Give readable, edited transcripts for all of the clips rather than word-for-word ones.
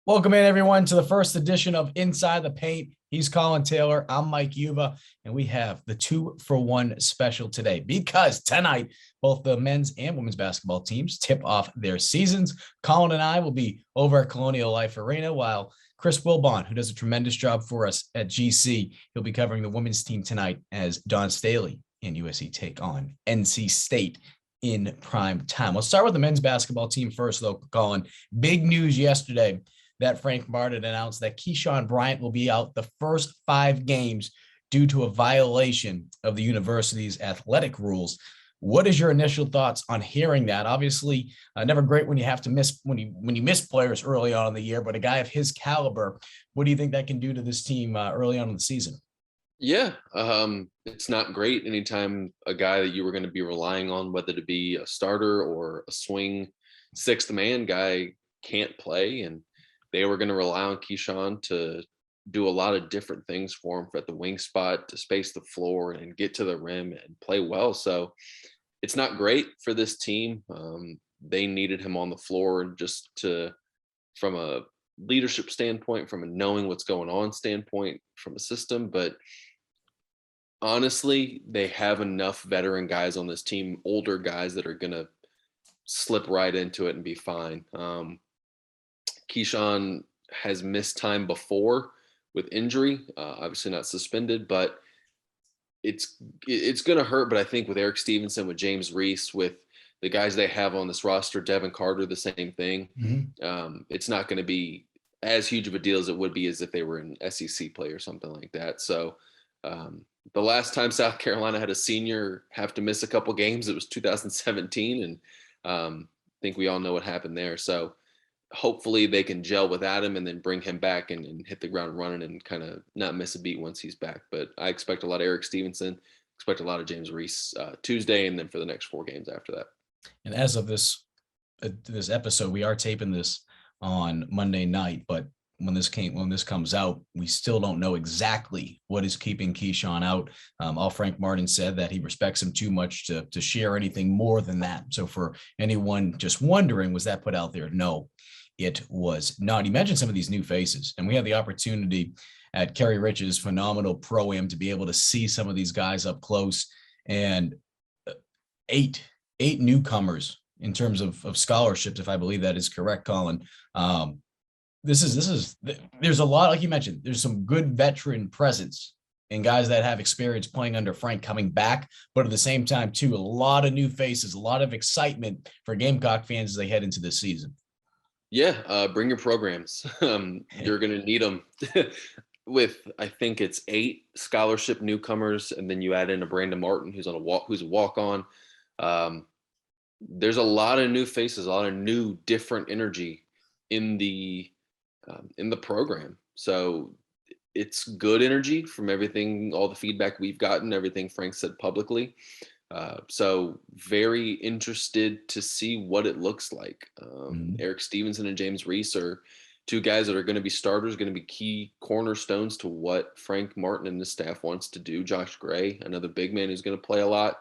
Welcome in, everyone, to the first edition of Inside the Paint. He's Collyn Taylor. I'm Mike Yuba, and we have the 2-for-1 special today because tonight, both the men's and women's basketball teams tip off their seasons. Collyn and I will be over at Colonial Life Arena, while Chris Wilbon, who does a tremendous job for us at GC, he'll be covering the women's team tonight as Dawn Staley and USC take on NC State in prime time. Let's start with the men's basketball team first, though, Collyn. Big news yesterday that Frank Martin announced that Keyshawn Bryant will be out the first 5 games due to a violation of the university's athletic rules. What is your initial thoughts on hearing that? Obviously, never great when you have to miss when you miss players early on in the year, but a guy of his caliber, what do you think that can do to this team early on in the season? Yeah, it's not great anytime a guy that you were going to be relying on, whether to be a starter or a swing sixth man guy, can't play, and they were going to rely on Keyshawn to do a lot of different things for him at the wing spot, to space the floor and get to the rim and play well. So it's not great for this team. They needed him on the floor just from a leadership standpoint, from a knowing what's going on standpoint, from a system. But honestly, they have enough veteran guys on this team, older guys that are going to slip right into it and be fine. Keyshawn has missed time before with injury, obviously not suspended, but it's going to hurt. But I think with Eric Stevenson, with James Reese, with the guys they have on this roster, Devin Carter, the same thing. It's not going to be as huge of a deal as it would be as if they were an SEC play or something like that. So the last time South Carolina had a senior have to miss a couple games, it was 2017, and I think we all know what happened there. So hopefully they can gel with Adam and then bring him back and hit the ground running and kind of not miss a beat once he's back. But I expect a lot of Eric Stevenson, expect a lot of James Reese Tuesday, and then for the next 4 games after that. And as of this episode, we are taping this on Monday night, but when this comes out, we still don't know exactly what is keeping Keyshawn out. All Frank Martin said that he respects him too much to share anything more than that. So for anyone just wondering, was that put out there? No, it was not. He mentioned some of these new faces, and we had the opportunity at Kerry Rich's phenomenal pro-am to be able to see some of these guys up close, and eight newcomers in terms of scholarships, if I believe that is correct, Collyn. There's a lot, like you mentioned, there's some good veteran presence and guys that have experience playing under Frank coming back, but at the same time, too, a lot of new faces, a lot of excitement for Gamecock fans as they head into this season. Yeah, bring your programs. You're going to need them. With, I think it's 8 scholarship newcomers, and then you add in a Brandon Martin who's a walk-on. There's a lot of new faces, a lot of new different energy in the program. So it's good energy from everything, all the feedback we've gotten, everything Frank said publicly. So very interested to see what it looks like. Eric Stevenson and James Reese are 2 guys that are going to be starters, going to be key cornerstones to what Frank Martin and the staff wants to do. Josh Gray, another big man who's going to play a lot.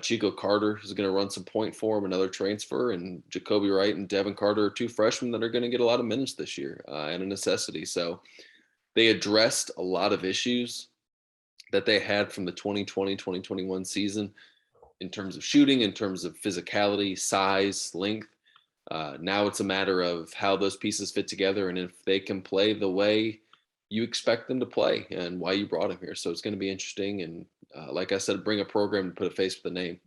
Chico Carter is going to run some point for him, another transfer, and Jacoby Wright and Devin Carter are 2 freshmen that are going to get a lot of minutes this year and a necessity. So they addressed a lot of issues that they had from the 2020-2021 season in terms of shooting, in terms of physicality, size, length. Now it's a matter of how those pieces fit together and if they can play the way you expect them to play and why you brought them here. So it's going to be interesting. And like I said, bring a program and put a face with a name.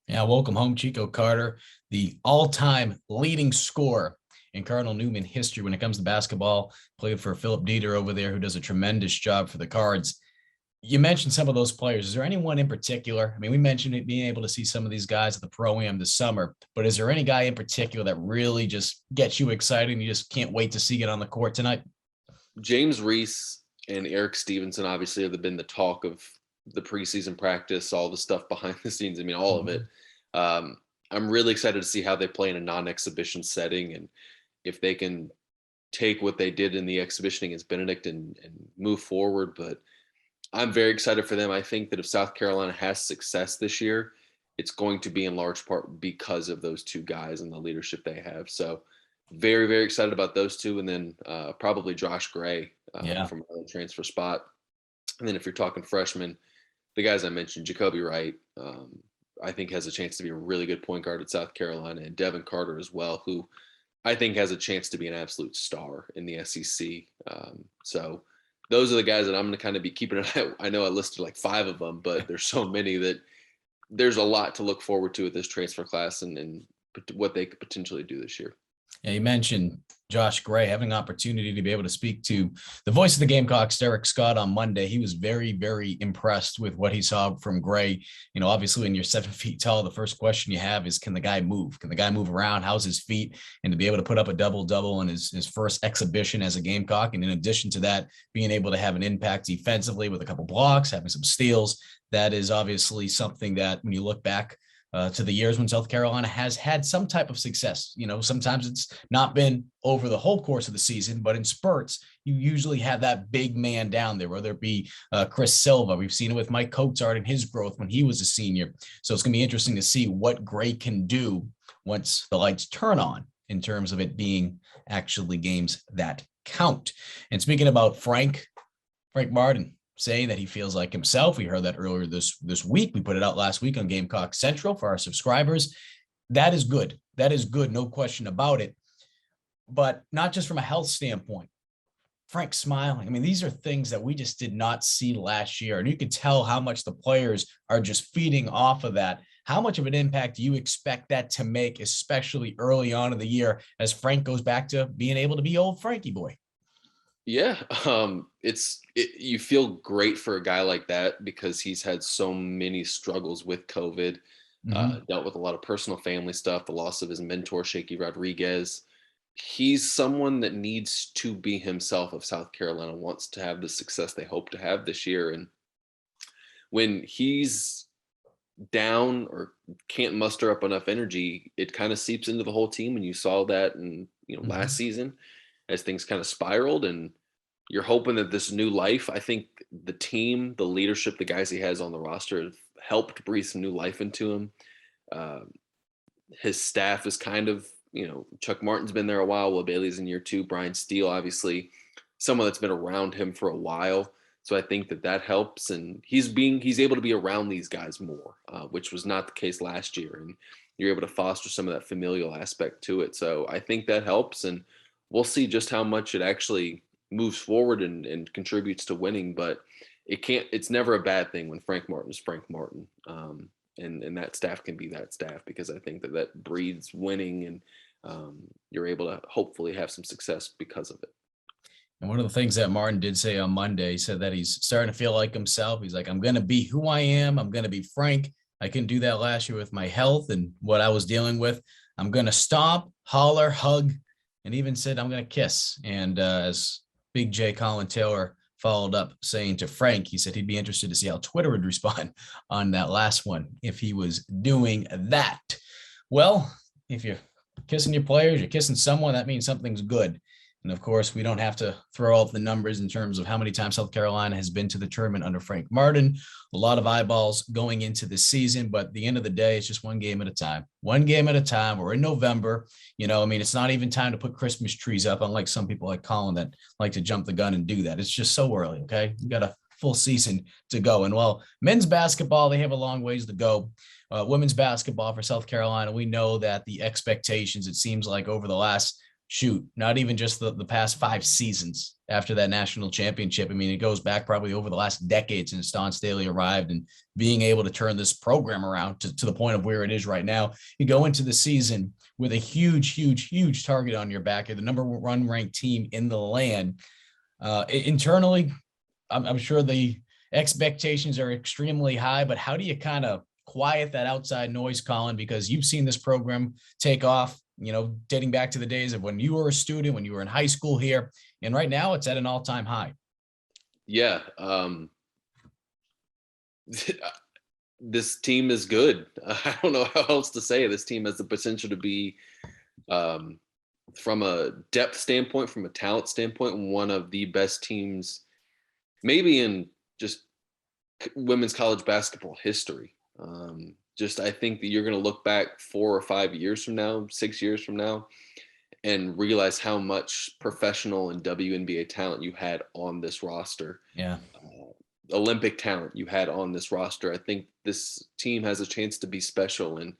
Yeah, welcome home, Chico Carter, the all-time leading scorer in Cardinal Newman history when it comes to basketball. Played for Philip Dieter over there, who does a tremendous job for the Cards. You mentioned some of those players. Is there anyone in particular? I mean, we mentioned it, being able to see some of these guys at the Pro-Am this summer, but is there any guy in particular that really just gets you excited and you just can't wait to see it on the court tonight? James Reese and Eric Stevenson obviously have been the talk of the preseason practice, all the stuff behind the scenes. I mean, all of it. I'm really excited to see how they play in a non-exhibition setting and if they can take what they did in the exhibition against Benedict and move forward. But I'm very excited for them. I think that if South Carolina has success this year, it's going to be in large part because of those 2 guys and the leadership they have. So very, very excited about those two. And then probably Josh Gray Yeah. from a transfer spot. And then if you're talking freshmen, the guys I mentioned, Jacoby Wright, I think has a chance to be a really good point guard at South Carolina, and Devin Carter as well, who I think has a chance to be an absolute star in the SEC. So those are the guys that I'm going to kind of be keeping an eye. I know I listed like 5 of them, but there's so many that there's a lot to look forward to with this transfer class and what they could potentially do this year. Yeah, you mentioned Josh Gray having an opportunity to be able to speak to the voice of the Gamecocks, Derek Scott, on Monday. He was very, very impressed with what he saw from Gray. You know, obviously when you're 7 feet tall, the first question you have is, can the guy move? Can the guy move around? How's his feet? And to be able to put up a double-double in his first exhibition as a Gamecock. And in addition to that, being able to have an impact defensively with a couple blocks, having some steals, that is obviously something that when you look back to the years when South Carolina has had some type of success. You know, sometimes it's not been over the whole course of the season, but in spurts, you usually have that big man down there, whether it be Chris Silva. We've seen it with Mike Coatsart and his growth when he was a senior. So it's going to be interesting to see what Gray can do once the lights turn on in terms of it being actually games that count. And speaking about Frank Martin, saying that he feels like himself. We heard that earlier this week. We put it out last week on Gamecock Central for our subscribers. That is good. That is good. No question about it. But not just from a health standpoint. Frank smiling. I mean, these are things that we just did not see last year. And you could tell how much the players are just feeding off of that. How much of an impact do you expect that to make, especially early on in the year, as Frank goes back to being able to be old Frankie boy? Yeah, you feel great for a guy like that because he's had so many struggles with COVID, dealt with a lot of personal family stuff, the loss of his mentor, Shaky Rodriguez. He's someone that needs to be himself if South Carolina wants to have the success they hope to have this year. And when he's down or can't muster up enough energy, it kind of seeps into the whole team. And you saw that in last season as things kind of spiraled, and you're hoping that this new life, I think the team, the leadership, the guys he has on the roster have helped breathe some new life into him. His staff is kind of, Chuck Martin's been there a while. Will Bailey's in year 2. Brian Steele, obviously, someone that's been around him for a while. So I think that helps, and he's able to be around these guys more, which was not the case last year. And you're able to foster some of that familial aspect to it. So I think that helps, and we'll see just how much it actually moves forward and contributes to winning. But it's never a bad thing when Frank Martin is Frank Martin. And that staff can be that staff, because I think that breeds winning, and you're able to hopefully have some success because of it. And one of the things that Martin did say on Monday, he said that he's starting to feel like himself. He's like, I'm going to be who I am. I'm going to be Frank. I couldn't do that last year with my health and what I was dealing with. I'm going to stomp, holler, hug, and even said, I'm going to kiss. And as Big J Collyn Taylor followed up saying to Frank, he said he'd be interested to see how Twitter would respond on that last one if he was doing that. Well, if you're kissing your players, you're kissing someone, that means something's good. And of course, we don't have to throw out the numbers in terms of how many times South Carolina has been to the tournament under Frank Martin. A lot of eyeballs going into the season, but at the end of the day, it's just one game at a time. One game at a time. We're in November. It's not even time to put Christmas trees up, unlike some people like Collyn that like to jump the gun and do that. It's just so early, okay? You got a full season to go. And while men's basketball, they have a long ways to go. Women's basketball for South Carolina, we know that the expectations, it seems like over the last not even just the past 5 seasons after that national championship. I mean, it goes back probably over the last decade since Dawn Staley arrived, and being able to turn this program around to the point of where it is right now. You go into the season with a huge, huge, huge target on your back. You're the number 1 ranked team in the land. Internally, I'm sure the expectations are extremely high, but how do you kind of quiet that outside noise, Collyn? Because you've seen this program take off, dating back to the days of when you were a student, when you were in high school here. And right now it's at an all-time high. Yeah. This team is good. I don't know how else to say it. This team has the potential to be, from a depth standpoint, from a talent standpoint, one of the best teams maybe in just women's college basketball history. I think that you're going to look back 4 or 5 years from now, 6 years from now, and realize how much professional and WNBA talent you had on this roster. Yeah. Olympic talent you had on this roster. I think this team has a chance to be special. And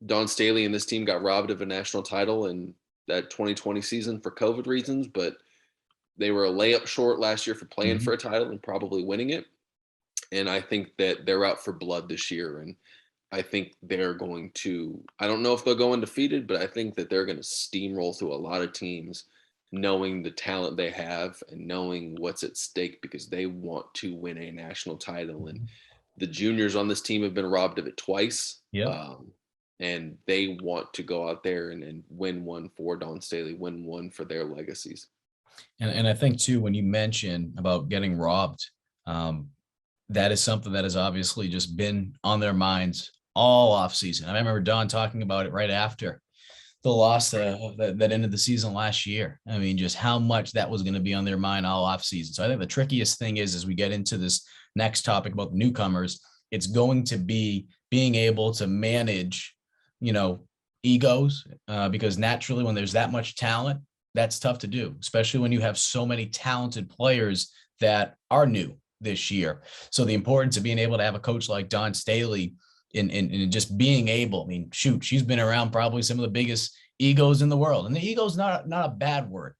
Dawn Staley and this team got robbed of a national title in that 2020 season for COVID reasons, but they were a layup short last year for playing for a title and probably winning it. And I think that they're out for blood this year. And I think they're going to, I don't know if they'll go undefeated, but I think that they're going to steamroll through a lot of teams, knowing the talent they have and knowing what's at stake, because they want to win a national title. And the juniors on this team have been robbed of it twice. And they want to go out there and win one for Dawn Staley, win one for their legacies. And I think too, when you mention about getting robbed, that is something that has obviously just been on their minds all off season. I remember Dawn talking about it right after the loss that ended the season last year. I mean, just how much that was going to be on their mind all off season. So I think the trickiest thing is, as we get into this next topic about the newcomers, it's going to be being able to manage, egos, because naturally when there's that much talent, that's tough to do, especially when you have so many talented players that are new this year. So the importance of being able to have a coach like Dawn Staley in just being able, I mean, shoot, she's been around probably some of the biggest egos in the world. And the ego is not a bad word,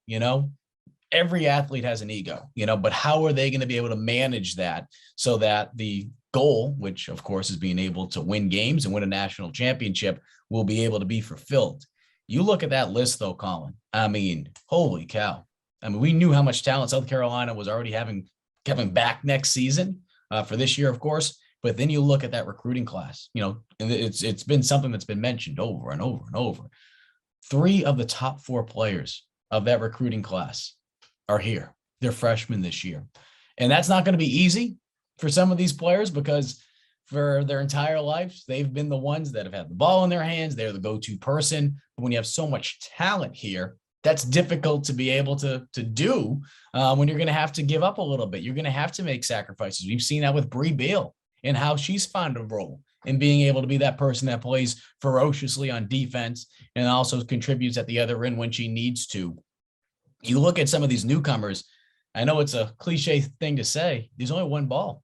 every athlete has an ego, but how are they going to be able to manage that so that the goal, which of course is being able to win games and win a national championship, will be able to be fulfilled? You look at that list though, Collyn, I mean, holy cow. I mean, we knew how much talent South Carolina was already coming back next season for this year, of course. But then you look at that recruiting class, and it's been something that's been mentioned over and over and over. 3 of the top 4 players of that recruiting class are here. They're freshmen this year. And that's not going to be easy for some of these players, because for their entire lives, they've been the ones that have had the ball in their hands. They're the go-to person. But when you have so much talent here, that's difficult to be able to do when you're going to have to give up a little bit. You're going to have to make sacrifices. We've seen that with Bree Beal and how she's found a role in being able to be that person that plays ferociously on defense and also contributes at the other end when she needs to. You look at some of these newcomers, I know it's a cliche thing to say, there's only one ball.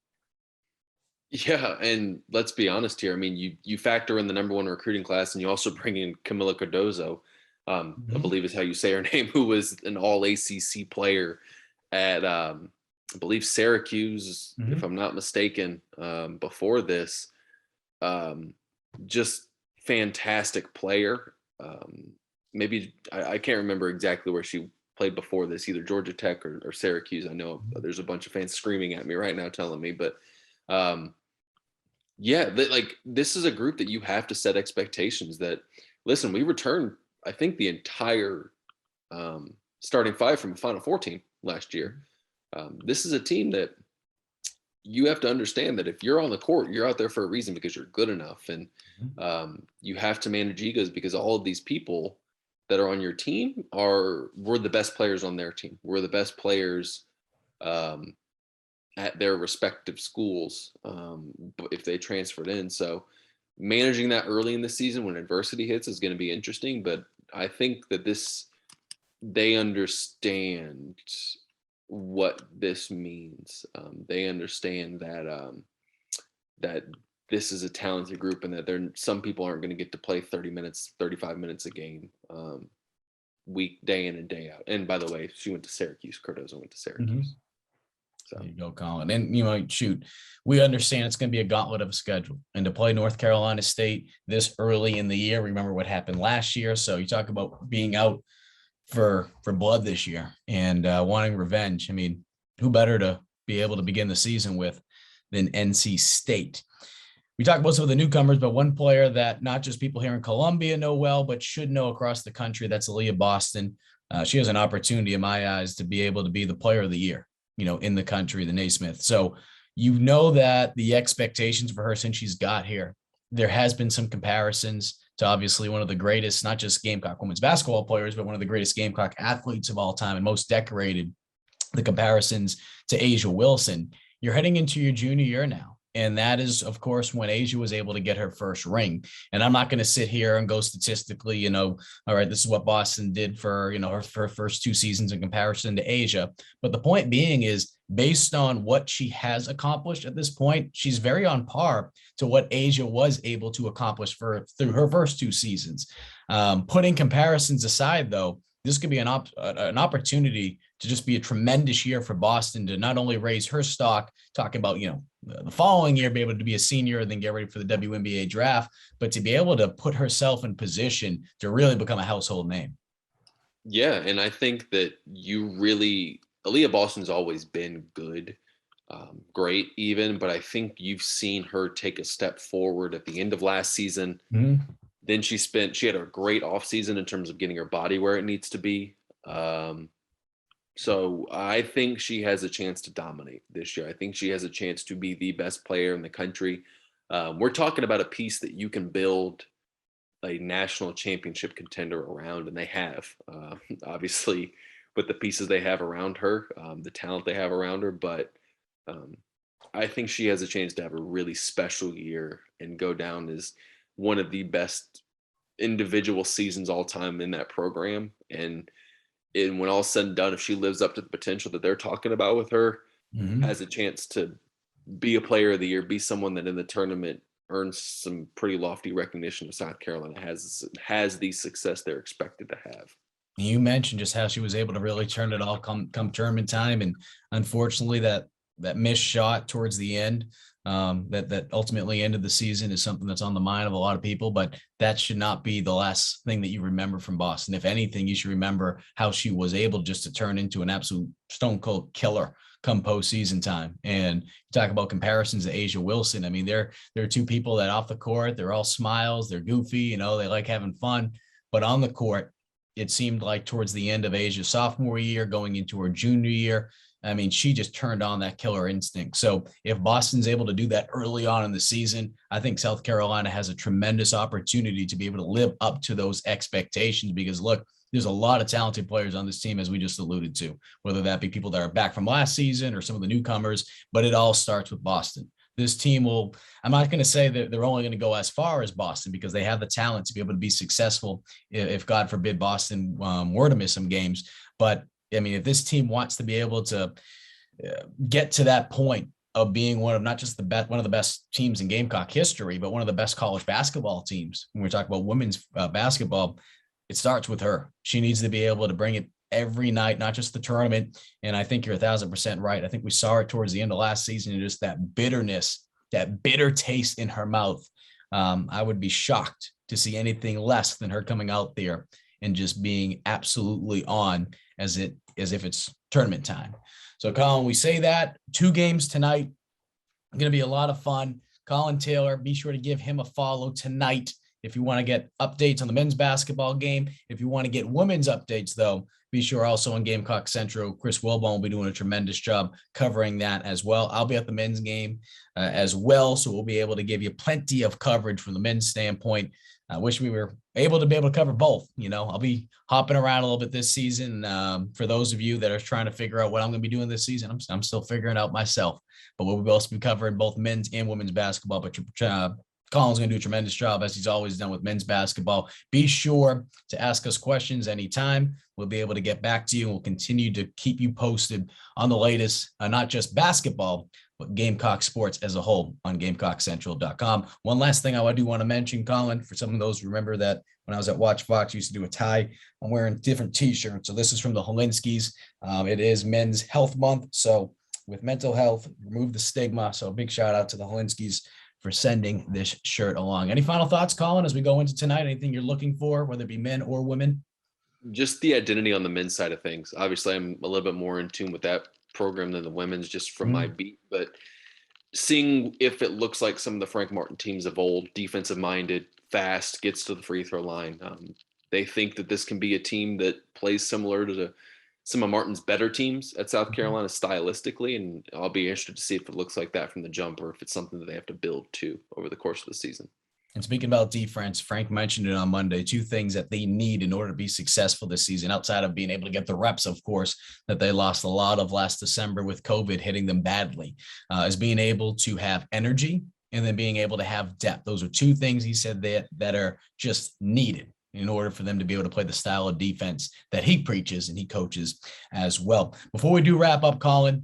Yeah, and let's be honest here. I mean, you factor in the number 1 recruiting class, and you also bring in Camila Cardozo, I believe is how you say her name, who was an all ACC player at, I believe, Syracuse, if I'm not mistaken, before this. Just fantastic player. Maybe I can't remember exactly where she played before this, either Georgia Tech or Syracuse. I know there's a bunch of fans screaming at me right now telling me, but this is a group that you have to set expectations that, listen, we returned, I think, the entire starting 5 from a Final Four team last year. This is a team that you have to understand that if you're on the court, you're out there for a reason, because you're good enough. And you have to manage egos, because all of these people that are on your team were the best players on their team. We're the best players at their respective schools if they transferred in. So managing that early in the season when adversity hits is going to be interesting. But I think that they understand what this means. They understand that this is a talented group, and that some people aren't going to get to play 30 minutes, 35 minutes a game, day in and day out. And by the way, she went to Syracuse. Cardozo went to Syracuse. So there you go, Collyn. And shoot, we understand it's going to be a gauntlet of a schedule, and to play North Carolina State this early in the year. Remember what happened last year. So you talk about being out for blood this year and wanting revenge. I mean, who better to be able to begin the season with than NC State? We talk about some of the newcomers, but one player that not just people here in Columbia know well, but should know across the country, that's Aliyah Boston. She has an opportunity in my eyes to be able to be the player of the year, in the country, the Naismith. So that the expectations for her since she's got here, there has been some comparisons to obviously one of the greatest, not just Gamecock women's basketball players, but one of the greatest Gamecock athletes of all time and most decorated, the comparisons to Asia Wilson. You're heading into your junior year now. And that is, of course, when Asia was able to get her first ring. And I'm not going to sit here and go statistically, all right, this is what Boston did for, her first 2 seasons in comparison to Asia. But the point being is, based on what she has accomplished at this point, she's very on par to what Asia was able to accomplish through her first 2 seasons. Putting comparisons aside, though, this could be an opportunity to just be a tremendous year for Boston to not only raise her stock, talking about, the following year, be able to be a senior and then get ready for the WNBA draft, but to be able to put herself in position to really become a household name. Yeah. And I think that Aliyah Boston's always been good, great even, but I think you've seen her take a step forward at the end of last season. Mm-hmm. Then she had a great offseason in terms of getting her body where it needs to be. So I think she has a chance to dominate this year. I think she has a chance to be the best player in the country. We're talking about a piece that you can build a national championship contender around, and they have, obviously, with the pieces they have around her, the talent they have around her. But I think she has a chance to have a really special year and go down as one of the best individual seasons all time in that program. And when all's said and done, if she lives up to the potential that they're talking about with her, has a chance to be a player of the year, be someone that in the tournament earns some pretty lofty recognition of South Carolina, has the success they're expected to have. You mentioned just how she was able to really turn it all come tournament time. And unfortunately, that missed shot towards the end, that ultimately ended the season, is something that's on the mind of a lot of people. But that should not be the last thing that you remember from Boston. If anything, you should remember how she was able just to turn into an absolute stone cold killer come postseason time. And talk about comparisons to Asia Wilson. I mean, they're two people that off the court, they're all smiles, they're goofy, they like having fun. But on the court, it seemed like towards the end of Asia's sophomore year, going into her junior year, I mean, she just turned on that killer instinct. So if Boston's able to do that early on in the season, I think South Carolina has a tremendous opportunity to be able to live up to those expectations, because look, there's a lot of talented players on this team, as we just alluded to, whether that be people that are back from last season or some of the newcomers, but it all starts with Boston. This team I'm not going to say that they're only going to go as far as Boston, because they have the talent to be able to be successful if God forbid Boston were to miss some games. But I mean, if this team wants to be able to get to that point of being one of the best teams in Gamecock history, but one of the best college basketball teams, when we're talking about women's basketball, it starts with her. She needs to be able to bring it every night, not just the tournament. And I think you're 1,000% right. I think we saw it towards the end of last season, and just that bitterness, that bitter taste in her mouth. I would be shocked to see anything less than her coming out there and just being absolutely on as if it's tournament time. So, Collyn, we say that 2 games tonight, going to be a lot of fun. Collyn Taylor, be sure to give him a follow tonight if you want to get updates on the men's basketball game. If you want to get women's updates, though, be sure also on Gamecock Central, Chris Wilbon will be doing a tremendous job covering that as well. I'll be at the men's game as well, so we'll be able to give you plenty of coverage from the men's standpoint. I wish we were able to cover both. I'll be hopping around a little bit this season. For those of you that are trying to figure out what I'm going to be doing this season, I'm still figuring out myself. But we'll also be covering both men's and women's basketball. But Collyn's going to do a tremendous job, as he's always done with men's basketball. Be sure to ask us questions anytime. We'll be able to get back to you, and we'll continue to keep you posted on the latest, not just basketball, but Gamecock sports as a whole on GamecockCentral.com. One last thing I do want to mention, Collyn, for some of those who remember that when I was at Watch Fox, I used to do a tie. I'm wearing different T-shirts. So this is from the Holinskis. It is Men's Health Month. So with mental health, remove the stigma. So a big shout out to the Holinskis for sending this shirt along. Any final thoughts, Collyn, as we go into tonight? Anything you're looking for, whether it be men or women? Just the identity on the men's side of things. Obviously, I'm a little bit more in tune with that program than the women's, just from my beat. But seeing if it looks like some of the Frank Martin teams of old, defensive minded, fast, gets to the free throw line. They think that this can be a team that plays similar to some of Martin's better teams at South Carolina stylistically, and I'll be interested to see if it looks like that from the jump, or if it's something that they have to build to over the course of the season. And speaking about defense, Frank mentioned it on Monday, two things that they need in order to be successful this season, outside of being able to get the reps, of course, that they lost a lot of last December with COVID hitting them badly, is being able to have energy and then being able to have depth. Those are two things he said that are just needed in order for them to be able to play the style of defense that he preaches and he coaches as well. Before we do wrap up, Collyn,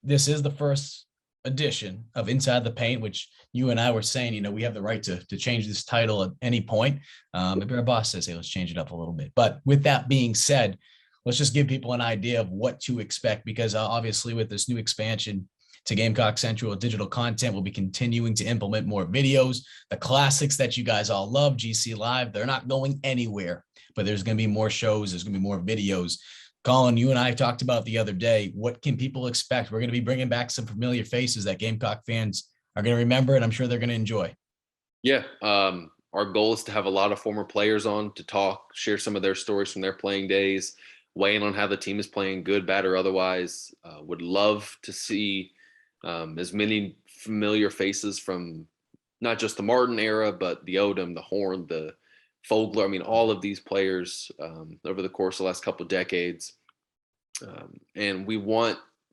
this is the first edition of Inside the Paint, which you and I were saying, we have the right to change this title at any point. Maybe our boss says, hey, let's change it up a little bit. But with that being said, let's just give people an idea of what to expect, because obviously with this new expansion to Gamecock Central digital content, we'll be continuing to implement more videos. The classics that you guys all love, GC Live, they're not going anywhere, but there's going to be more shows. There's going to be more videos. Collyn, you and I talked about the other day. What can people expect? We're going to be bringing back some familiar faces that Gamecock fans are going to remember, and I'm sure they're going to enjoy. Yeah. Our goal is to have a lot of former players on to talk, share some of their stories from their playing days, weigh in on how the team is playing, good, bad, or otherwise. Would love to see as many familiar faces from not just the Martin era, but the Odom, the Horn, the Fogler. I mean, all of these players over the course of the last couple of decades. And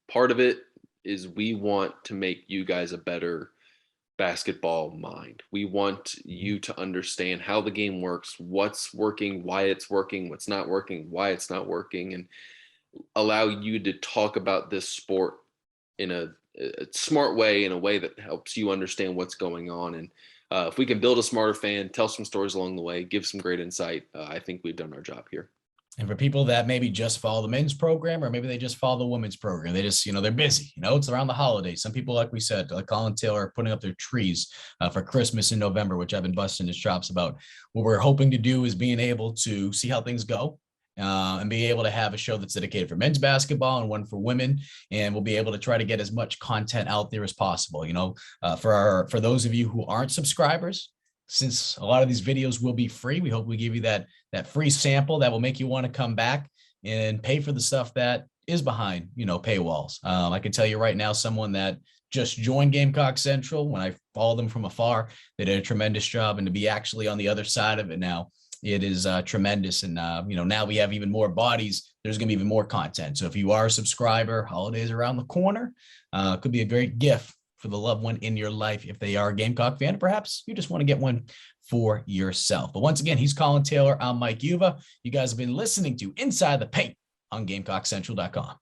part of it is we want to make you guys a better basketball mind. We want you to understand how the game works, what's working, why it's working, what's not working, why it's not working, and allow you to talk about this sport in a smart way, in a way that helps you understand what's going on. And if we can build a smarter fan, tell some stories along the way, give some great insight, I think we've done our job here. And for people that maybe just follow the men's program, or maybe they just follow the women's program, they just, they're busy, it's around the holidays. Some people, like we said, like Collyn Taylor, putting up their trees for Christmas in November, which I've been busting his chops about. What we're hoping to do is being able to see how things go, and be able to have a show that's dedicated for men's basketball and one for women. And we'll be able to try to get as much content out there as possible. For those of you who aren't subscribers, since a lot of these videos will be free, we hope we give you that free sample that will make you want to come back and pay for the stuff that is behind, paywalls. I can tell you right now, someone that just joined Gamecock Central, when I followed them from afar, they did a tremendous job. And to be actually on the other side of it now, it is tremendous. And, now we have even more bodies. There's going to be even more content. So if you are a subscriber, holidays around the corner, could be a great gift for the loved one in your life if they are a Gamecock fan. Perhaps you just want to get one for yourself. But once again, he's Collyn Taylor. I'm Mike Yuva. You guys have been listening to Inside the Paint on GamecockCentral.com.